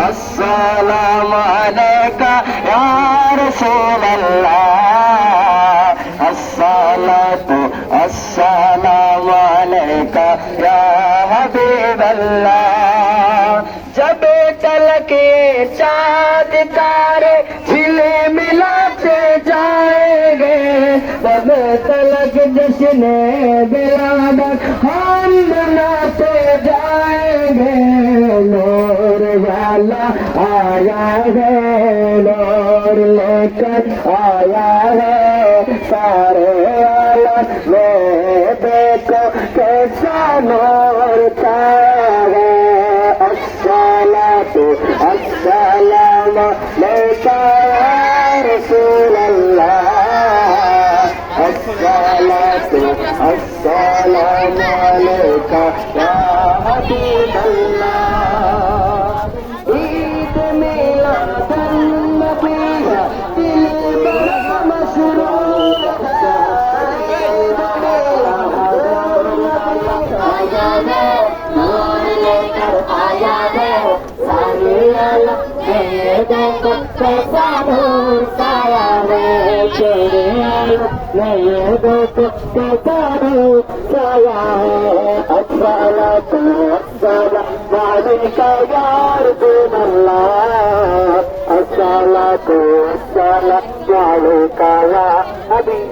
अस्सलामु अलैका या रसूल अल्लाह अस्सलातु अस्सलामु अलैका या हबीब अल्लाह। जब तलके चाँद तारे झिले मिलाते जाएंगे तब तलक जश्न बिलादत हम मनाते जाएंगे। नूर वाला आया है, नूर लेकर आया है सारे आलम में, देखो कैसा नूर छाया है। अस्सलातु अस्सलामु अलैका या रसूल अल्लाह अस्सलातु अस्सलामु अलैका या हबीब अल्लाह। ईद मिलादुन नबी दिल बड़ा मसरूर है। ईद मिलादुन नबी आया है, नूर लेकर आया है सारे आलम में, देखो कैसा नूर छाया है। तेरे आलम में देखो कैसा नूर छाया है। अस्सलातु अस्सलामु अलैका या रसूल अल्लाह अस्सलातु अस्सलामु अलैका या हबीब।